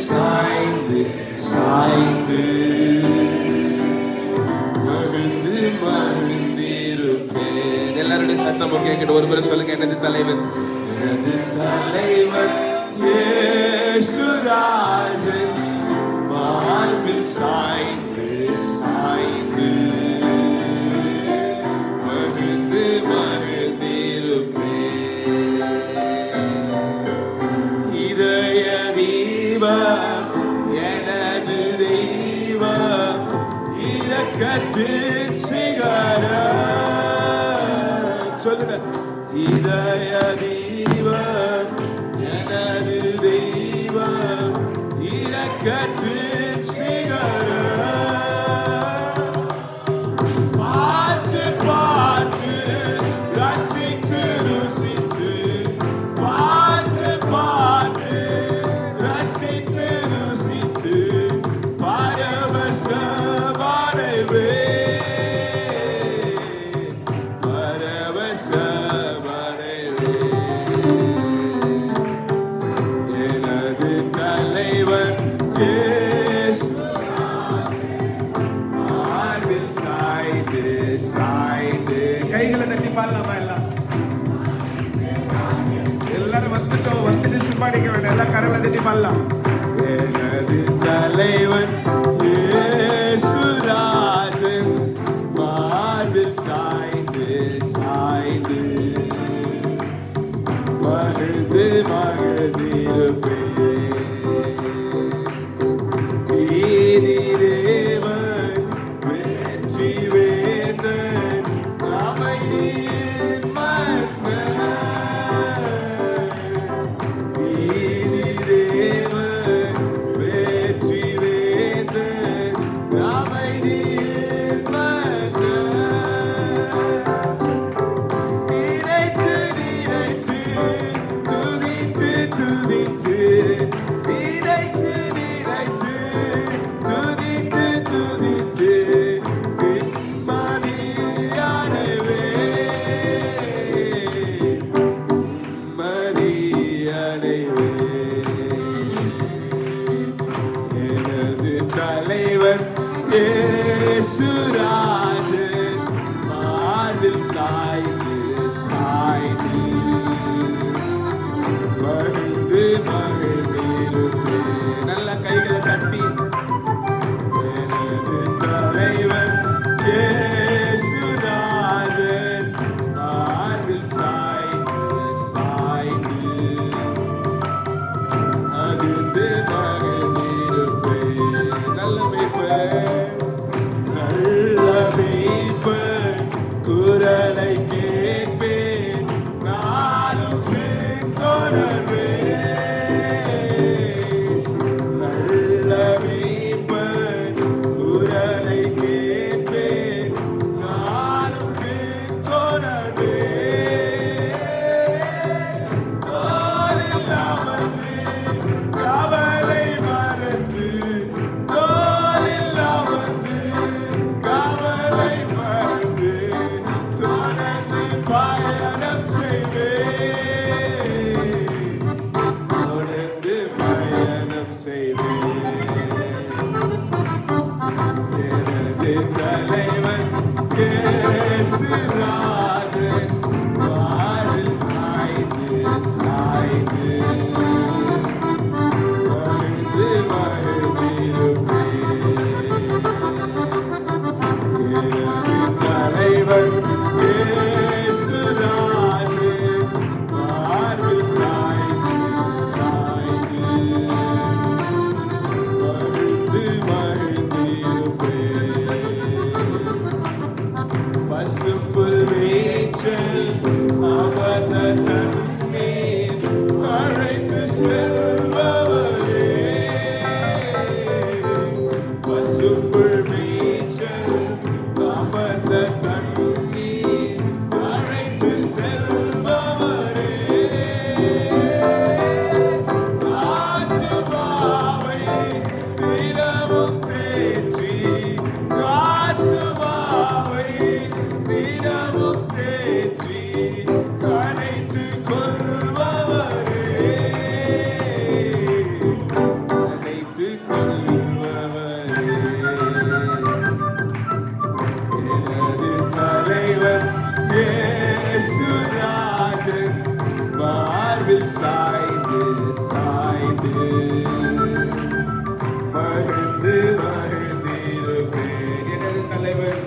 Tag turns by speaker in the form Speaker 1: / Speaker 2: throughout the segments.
Speaker 1: சாய்ந்து சாய்ந்து மகிழ்ந்து மகிழ்ந்திருப்பேன். எல்லாருடைய சத்தமும் கேட்கட்டும். ஒரு முறை சொல்லுங்க, எனது தலைவன், எனது தலைவன் இயேசுராஜன் மார்பில் சாய்ந்து சாய்ந்து மகிழ்ந்து மகிழ்ந்திருப்பேன். இதய தீபம் எனது தெய்வம், இரக்கத்தின் சிகரம். சொல்லுங்க, இதய தீபம் எனது தெய்வம், இரக்கத்தின் சிகரம். பார்த்து பார்த்து ரசித்து ருசித்து, பார்த்து பார்த்து ரசித்து ருசித்து பரவசமடைவே பரவசமடைவே. எனது தலைவன் இயேசு மார்பில் சாய்ந்து சாய்ந்து. கைகளை தட்டி பாடலாமா? எல்லாரும் வந்துட்டு சும்மாடிக்க வேண்டாம். எல்லாம் கரலை தட்டி பாடலாம். எனது தலைவன் இயேசுராஜன் மார்பில் சாய்ந்து சாய்ந்து மகிழ்ந்து மகிழ்ந்திருப்பேன். நீதி தேவன் வெற்றி வேந்தன் அமைதியின் மன்னன். நீதி தேவன் வெற்றி வேந்தன் அமைதியின் மன்னன். நினைத்து நினைத்து துதித்து துதித்து, நினைத்து நினைத்து துதித்து துதித்து நிம்மதியானவே நிம்மதியானவே. எனது தலைவன் இயேசுராஜன் மார்பில் சாய்ந்து சாய்ந்து மகிழ்ந்து மகிழ்ந்திருப்பேன். நல்ல கைகளை தட்டி, எனது தலைவன் இயேசுராஜன் மார்பில் சாய்ந்து சாய்ந்து மகிழ்ந்து மகிழ்ந்திருப்பேன். நல்ல மேய்ப்பன், நல்ல மேய்ப்பன் குரலை கேட்பேன், நானும் பின்தொடர்வேன். நல்ல மேய்ப்பன் குரலை கேட்பேன், நானும் பின்தொடர்வேன். தோளில் அமர்ந்து கவலை மறந்து, தோளில் அமர்ந்து கவலை மறந்து தொடர்ந்து பயணம் செய்வேன், தொடர்ந்து பயணம் செய்வேன். எனது தலைவன் இயேசுராஜன் மார்பில் சாய்ந்து சாய்ந்து மகிழ்ந்து மகிழ்ந்திருப்பேன். எனது தலைவன் இயேசுராஜன் மார்பில் சாய்ந்து சாய்ந்து மகிழ்ந்து மகிழ்ந்திருப்பேன். பசும்புல் மேய்ச்சல் அமர்ந்த தண்ணீர் அழைத்து செல்பவரே. பசும்புல் மேய்ச்சல் அமர்ந்த தண்ணீர் அழைத்து செல்பவரே. ஆத்துமாவை தினமும் தேற்றி, ஆத்துமாவை தினமும் தேற்றி கனைத்து கொள்பவரே. கொள்பவரே. எனது தலைவர் இயேசுராஜன் மார்பில் சாய்ந்து சாய்ந்து மகிழ்ந்து மகிழ்ந்திருப்பேன். எனது தலைவர்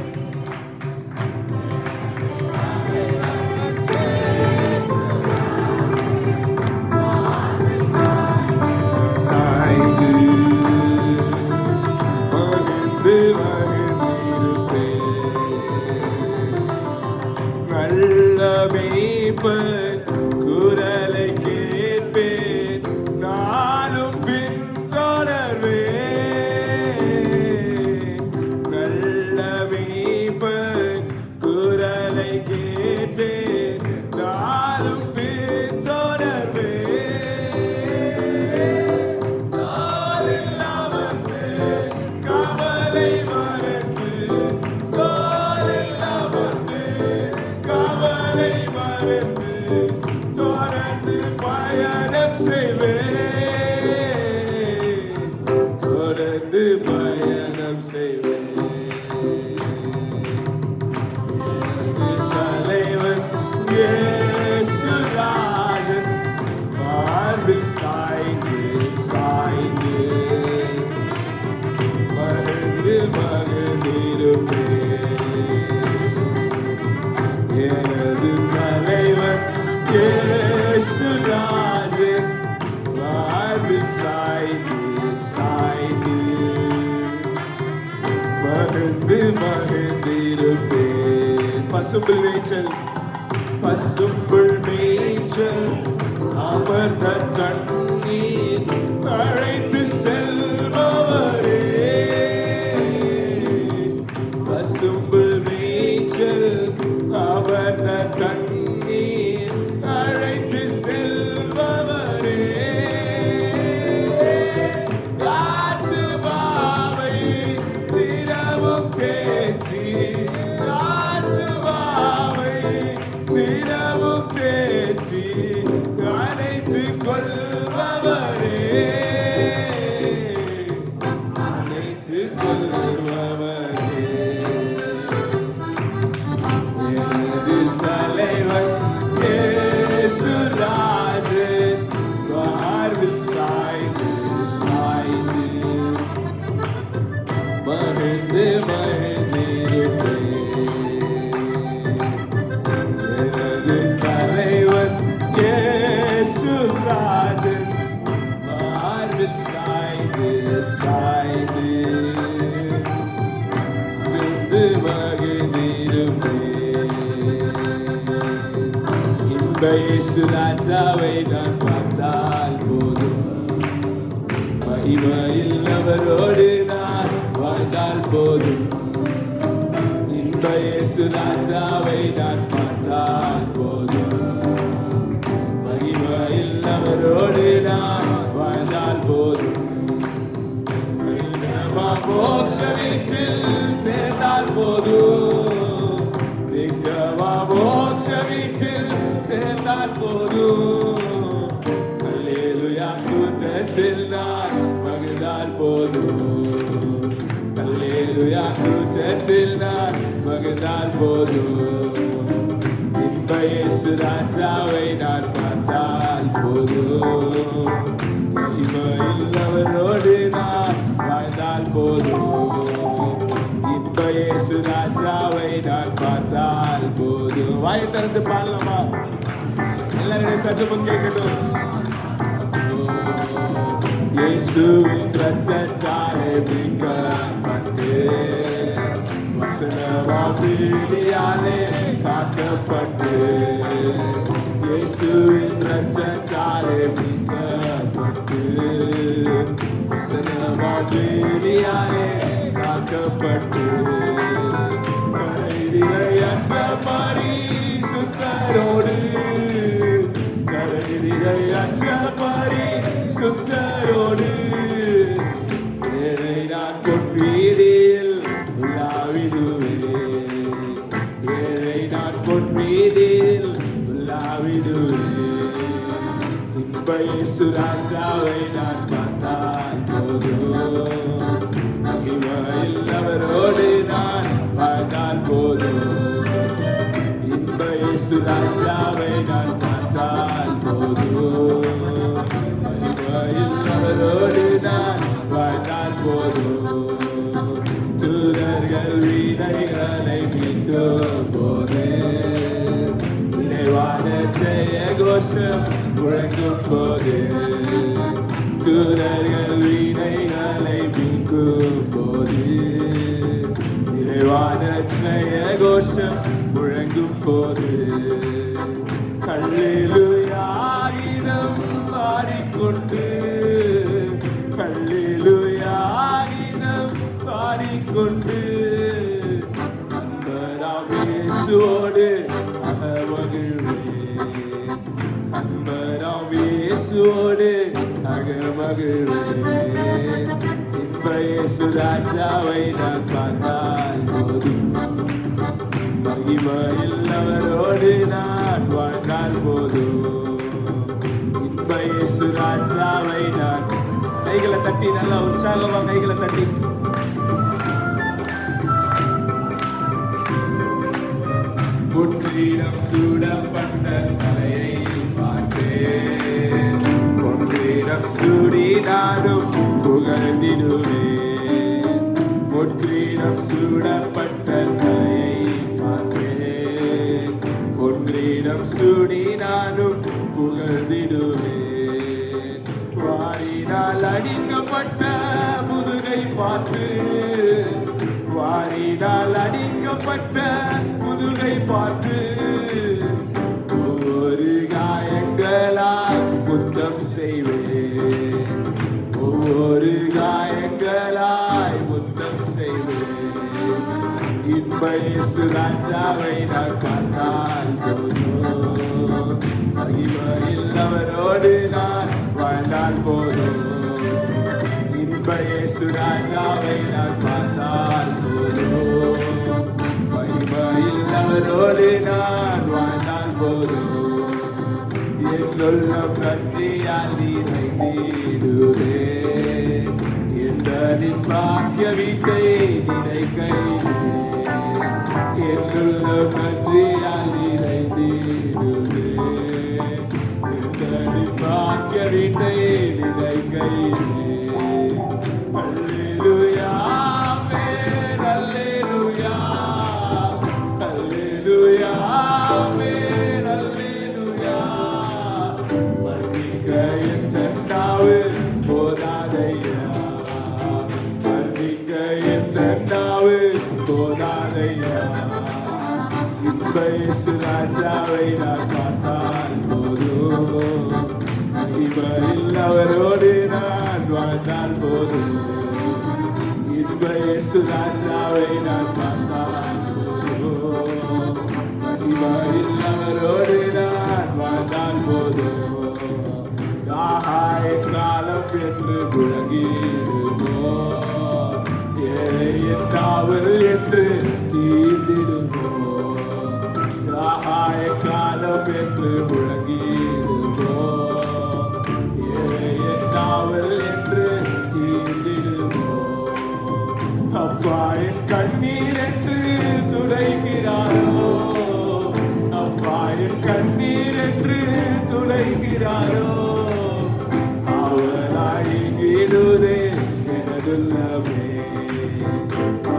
Speaker 1: சாய்ந்து மகிழ்ந்து மகிழ்ந்திருப்பேன். நல்ல மேய்ப்பன் குரலை கேட்பேன், நானும் பின்தொடர்வேன். நல்ல மேய்ப்பன் குரலை கேட்பேன், நானும் பின்தொடர்வேன். காலில் அமர்ந்து கவலை மறந்து, காலில் அமர்ந்து கவலை மறந்து தொடர்ந்து பயணம் செய்வேன், தொடர்ந்து பயணம் செய்வேன். எனது தலைவன் இயேசுராஜன் மார்பில் சாய்ந்து சாய்ந்து மகிழ்ந்து மகிழ்ந்திருப்பேன். எனது தலைவன் இயேசுராஜன் மார்பில் சாய்ந்து சாய்ந்து மகிழ்ந்து மகிழ்ந்திருப்பேன். பசும்புல் மேய்ச்சல் பசும்புல் மேய்ச்சல் அமர்ந்த தண்ணீர் அழைத்து செல்பவரே. பசும்புல் மேய்ச்சல் அமர்ந்த தண்ணீர் அழைத்து செல்பவரே. ஆத்துமாவை தினமும் தேற்றி, ஆத்துமாவை தினமும் தேற்றி அணைத்துக் கொள்பவரே, அணைத்துக் கொள்பவரே. எனது தலைவன் இயேசுராஜன் மார்பில் சாய்ந்து சாய்ந்து மகிழ்ந்து மகிழ்ந்திருப்பேன். எனது தலைவன் இயேசுராஜன் மார்பில் சாய்ந்து சாய்ந்து மகிழ்ந்து மகிழ்ந்திருப்பேன். இன்ப இயேசு ராஜாவை நான் பார்த்தால் போதும், மகிமையில் அவரோடு நான் வாழ்ந்தால் போதும். இன்ப இயேசு ராஜாவை நான் பார்த்தால் போதும், மகிமையில் அவரோடு நான் வாழ்ந்தால் போதும். மோட்ச வீட்டில் சேர்ந்தால் போதும், நிச்சயமா மோட்ச வீட்டில் சேர்ந்தால் போதும். அல்லேலூயா கூட்டத்தில் நான் மகிழ்ந்தால் போதும், அல்லேலூயா கூட்டத்தில் நான் மகிழ்ந்தால் போதும். இன்ப இயேசு ராஜாவை நான் பார்த்தால் போதும், மகிமையில் அவரோடு நான் வாழ்ந்தால் போதும். இன்ப இயேசு ராஜாவை நான் பார்த்தால் போதும். வாயை திறந்து பாடலாமா? எல்லாருடைய சத்தமும் கேட்கட்டும். இயேசுவின் இரத்தத்தாலே மீட்கப்பட்டு, வசனவாக்கியாலே காக்கப்பட்டு, இயேசுவின் இரத்தத்தாலே மீட்கப்பட்டு, வசனவாக்கியாலே காக்கப்பட்டு, கரைதிரையற்ற பரிசுத்தரோடு, கரைதிரையற்ற பரிசுத்தரோடு ஏழை நான் பொன்வீதியில் உள்ளாவிடுவேன், ஏழை நான் பொன்வீதியில் உள்ளாவிடுவேன். இன்ப இயேசு ராஜாவை நான் பார்த்தால் போதும், போதும். தூதர்கள் வீணைகளை மீட்டும் போது நிறைவான ஜெய கோஷம் முழங்கும் போது, தூதர்கள் வீணைகளை மீட்கும் போது நிறைவான ஜெய கோஷம் முழங்கும் போது, அல்லேலூயா கீதம் பாடிக்கொண்டு, அல்லேலூயா கீதம் பாடிக்கொண்டு அன்பராம் இயேசுவோடு அகமகிழ்வேன், அன்பராம் இயேசுவோடு அகமகிழ்வேன். இன்ப இயேசு ராஜாவை நான் பார்த்தால் போதும், மகிமையில் அவரோடு நான் வாழ்ந்தால் போதும். இன்ப இயேசு ராஜாவை நான் கைகளை தட்டி நல்லா உற்சாகமா கைகளை தட்டி பொன்னிறம் சூடப்பட்ட தலையை பார்த்தேன், பொன்னிறம் சூடி நானும் புகழ்ந்திடுவேன். பொன்னிறம் சூடப்பட்ட தலையை பார்த்தேன், பொன்னிறம் சூடி நானும் புகழ்ந்திடுவேன். வாரினால் அடிக்கப்பட்ட முதுகை பார்த்து, வாரினால் அடிக்கப்பட்ட முதுகை பார்த்து ஒவ்வொரு காயங்களாய் முத்தம் செய்வேன், ஒவ்வொரு காயங்களாய் முத்தம் செய்வேன். இன்ப இயேசு ராஜாவை நான் பார்த்தால் போதும், மகிமையில் அவரோடு நான் வாழ்ந்தால் போதும். இன்ப இயேசு ராஜாவை நான் பார்த்தால் போதும், மகிமையில் அவரோடு நான் வாழ்ந்தால் போதும். என் உள்ளம் நன்றியால் நிறைந்திடுவேன், எந்த நின் பாக்கிய வீட்டை நினைக்கையிலே. என் உள்ளம் நன்றியால் நிறைந்திடுவேன், எந்த நின் பாக்கிய வீட்டை நினைக்கையிலே. அல்லேலூயா ஆமென், அல்லேலூயா, அல்லேலூயா ஆமென், அல்லேலூயா. வர்ணிக்க எந்த நாவு போதாதையா, வர்ணிக்க எந்த நாவு போதாதையா. இன்ப இயேசு ராஜாவை நான் பார்த்தால் போதும், மகிமையில் அவரோடு நான் வாழ்ந்தால் போதும். இன்ப இயேசு ராஜாவை நான் பார்த்தால் போதும், மகிமையில் அவரோடு நான் வாழ்ந்தால் போதும். ஆகாய காலம் என்று முழங்கிடுமோ, ஏழையின் காவல் என்று தீர்ந்திடுமோ. ஆகாய காலம் என்று முழங்கிடுமோ, ஏழையின் காவல் என்று தீர்ந்திடுமோ. அப்பா என் கண்ணீர் என்று துடைக்கிறாரோ, அப்பா என் கண்ணீர் என்று துடைக்கிறாரோ. ஆவலாயிடுதே எனதுள்ளமே,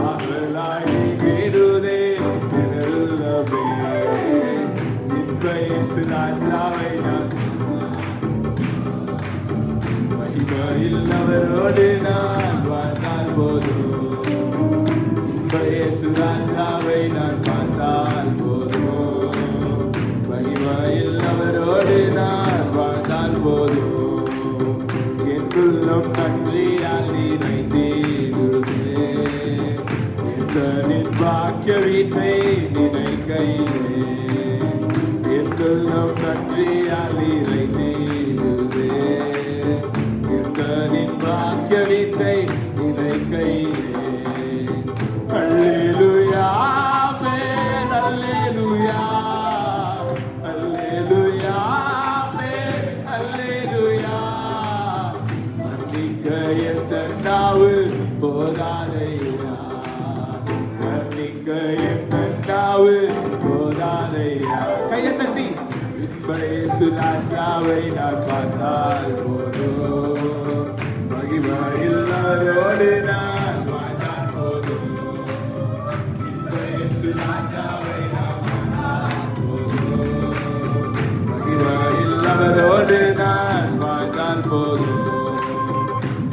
Speaker 1: ஆவலாயிடுதே எனதுள்ளமே. இன்ப இயேசு ராஜாவை நான் மகிமையில் அவரோடு நான் வாழ்ந்தால் போதும். இன்ப இயேசு ராஜாவை நான் பார்த்தால் போதும், மகிமையில் அவரோடு நான் வாழ்ந்தால் போதும். என் உள்ளம் நன்றியால் நிறைந்திடுதே, எந்த நின் பாக்கிய வீட்டை நினைக்கையிலே. என் உள்ளம் நன்றியால் நிறைந்திடுதே, எந்த நின் பாக்கிய வீட்டை நினைக்கையிலே. அல்லேலூயா ஆமென், அல்லேலூயா, அல்லேலூயா ஆமென், அல்லேலூயா. வர்ணிக்க எந்த நாவு போதாதையா, வர்ணிக்க எந்த நாவு போதாதையா. கையை தட்டி இன்ப இயேசு ராஜாவை நான் பார்த்தால் போதும், மகிமையில் அவரோடு அவரோடு நான் வாழ்ந்தால் போதும். இந்த இயேசு ராஜாவை நான் வாழ்ந்தால் போதும். மகிமையில் அவரோடு நான் வாழ்ந்தால் போதும்.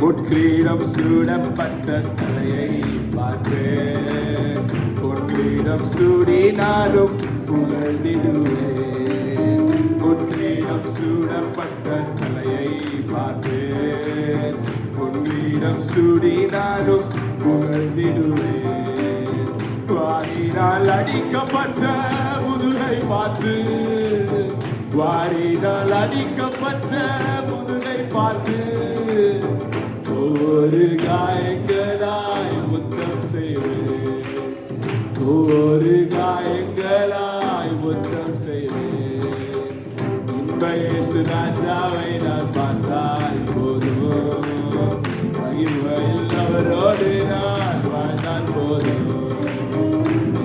Speaker 1: பொற்கிரீடம் சூடப்பட்ட தலையை பார்த்தேன். பொற்கிரீடம் சூடி நானும் புகழ்ந்திடுவேன். பொற்கிரீடம் சூடப்பட்ட தலையை பார்த்தேன். பொன்கிரீடம் சூடி நானும் புகழ்ந்திடுவேன். வாரினால் அடிக்கப்பட்ட முதுகை பார்த்து, வாரினால் அடிக்கப்பட்ட முதுகை பார்த்து, ஒரு காயங்களாய் முத்தம் செய்வேன். ஒரு காயங்களாய் முத்தம் செய்வேன். இன்ப இயேசு ராஜாவை நான் பார்த்தால் போதும். மகிமையில் அவரோடு நான் வாழ்ந்தால் போதும்.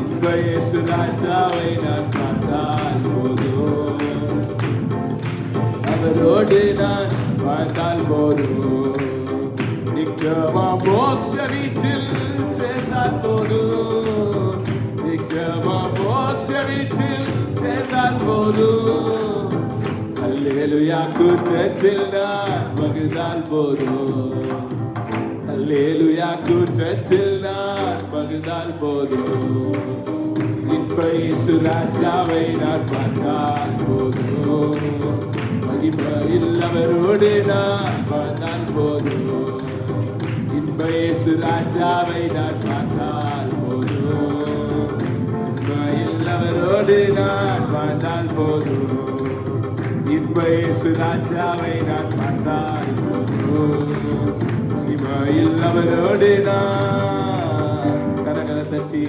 Speaker 1: இன்ப இயேசு ராஜாவை நான் பார்த்தால் போதும். அவரோடு நான் வாழ்ந்தால் போதும். நிச்சயமா மோட்ச வீட்டில் சேர்ந்தால் போதும். நிச்சயமா மோட்ச வீட்டில் சேர்ந்தால் போதும். அல்லேலூயா கூட்டத்தில் நான் மகிழ்ந்தால் போதும். அல்லேலூயா கூட்டத்தில் நான் மகிழ்ந்தால் போதும். இன்ப இயேசு ராஜாவை நான் பார்த்தால் போதும். மகிமையில் அவரோடு நான் வாழ்ந்தால் போதும். இன்ப இயேசு ராஜாவை நான் பார்த்தால் போதும். மகிமையில் அவரோடு நான் வாழ்ந்தால் போதும். இன்ப இயேசு ராஜாவை நான் பார்த்தால் போதும். மகிமையில் அவரோடு நான் கரங்களை தட்டி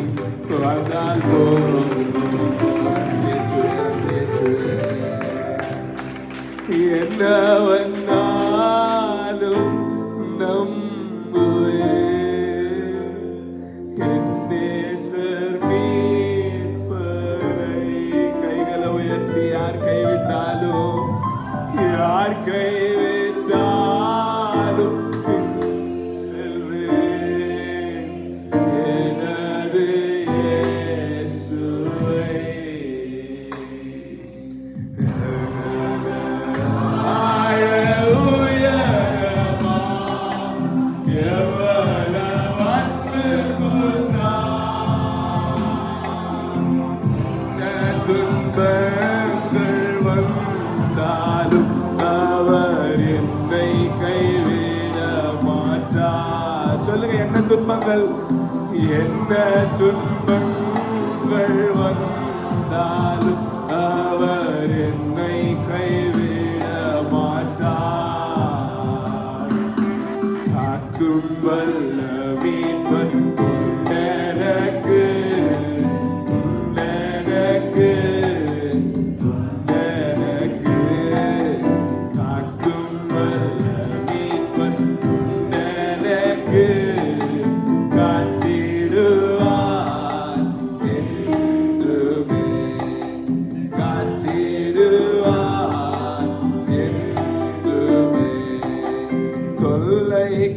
Speaker 1: வாழ்ந்தால் போதும். இயேசு இயேசு என்ன வந்தாலும் நம்புவேன். என் நேசர் மீட்பரை. கைகளை உயர்த்தி யார் கைவிட்டாலும், யார் கைவிட்டாலும் பின் செல்வேன் எனது இயேசுவை. துன்பங்கள் வந்தாலும் அவர் என்னை கைவிட மாட்டார். சொல்லுங்க, என்ன துன்பங்கள், என்ன துன்பங்கள் வந்தாலும் அவர் என்னை கைவிட மாட்டார். காக்கும் வல்ல மீட்பர் உண்டெனக்கு,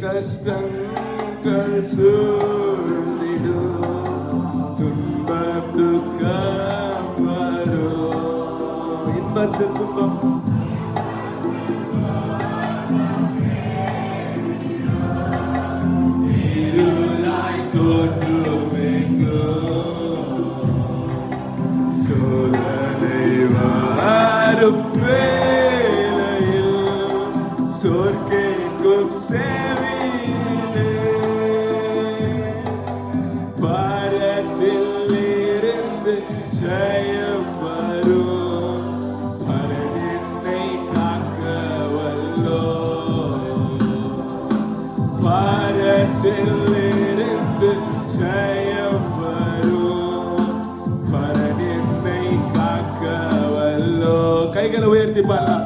Speaker 1: கஷ்டங்கள் சூழ்ந்திடும், துன்பம் துக்கம் வரும். இன்பத்து துன்பம் இருளாய் தோன்றுமெங்கும், சோதனை வரும் வேளையில் சொற்கேட்கும் செவியிலே பரத்தில் இருந்து ஜெயம் வரும். பரன் என்னை காக்க வல்லோ, பரத்தில் இருந்து ஜெயம் வரும். பரன் என்னை காக்க வல்லோ. கைகளை உயர்த்தி பாடலாம்.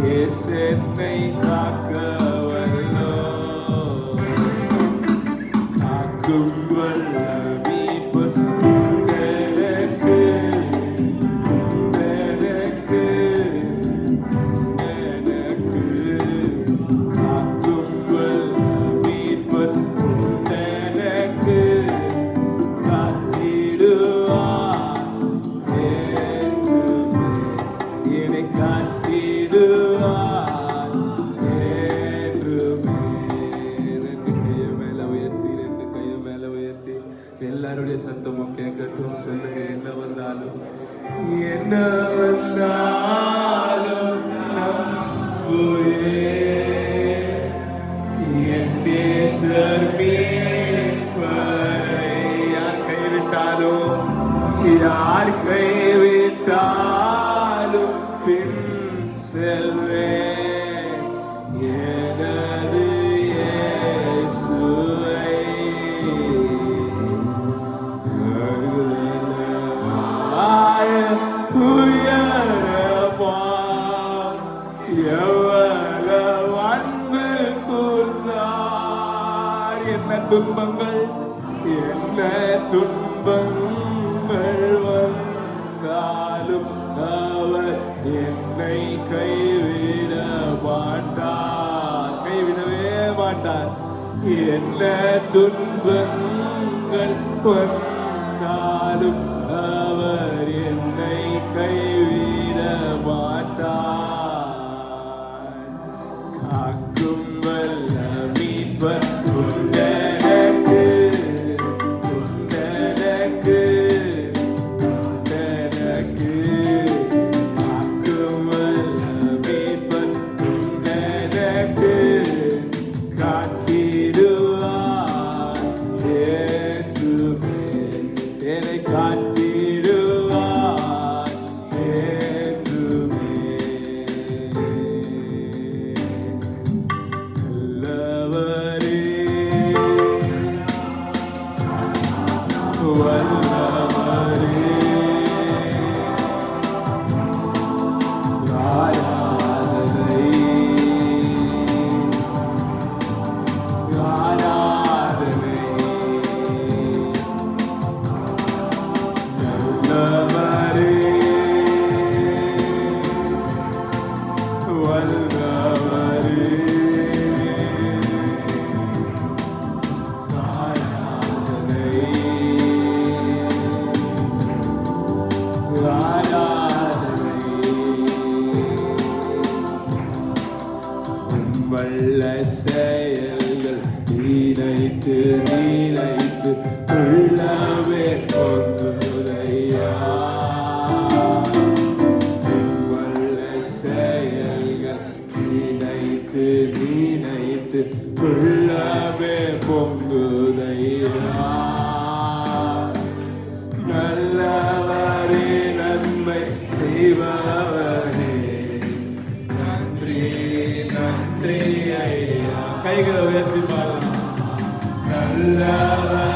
Speaker 1: இயேசு என்னை காக்க வல்லோ, காக்கும் வல்ல மீட்பர் எனக்கு, எனக்கு, எனக்கு. காக்கும் வல்ல மீட்பர் எனக்கு, காத்திடுவார் என்றுமே, என்னை காத்திடுவார் என்றுமே. ரெண்டு கையை மேல உயர்த்தி, ரெண்டு கையை மேல உயர்த்தி எல்லாருடைய சத்தமும் கேட்கட்டும். சொல்லுங்க, என்ன வந்தாலும் என்ன வந்தாலும் நம்புவேன் என் நேசர் மீட்பரை. யார் கைவிட்டாலும், யார் கைவிட்டாலும் பின் செல்வேன் எனது இயேசுவை. உயரமாம் எவ்வளவு அன்பு கூர்ந்தார். என்ன துன்பங்கள், என்ன துன்பங்கள் வந்தாலும் அவர் என்னை கைவிட மாட்டார், கைவிடவே மாட்டார். என்ன துன்பங்கள் வந்தாலும் அவர் என்னை கைவிட மாட்டார். காக்கும் வல்ல மீட்பர் உண்டெனக்கு, உண்டெனக்கு, உண்டெனக்கு. காக்கும் வல்ல மீட்பர் உண்டெனக்கு, காத்திடுவார் என்றுமே, என்னை காத்திடுவார் என்றுமே. நல்லவரே, வல்லவரே, ஆராதனை, ஆராதனை. நல்லவரே, வல்லவரே, ஆராதனை, ஆராதனை. வல்ல செயல்கள் நினைத்து நினைத்து உள்ளவே பொங்குதையா. வல்ல செயல்கள் நினைத்து நினைத்து உள்ளவே பொங்குதையா. நல்லவரே, நன்மை செய்பவரே, நன்றி நன்றி ஐயா. கைகளை உயர்த்தி பாருங்க. நல்லவர்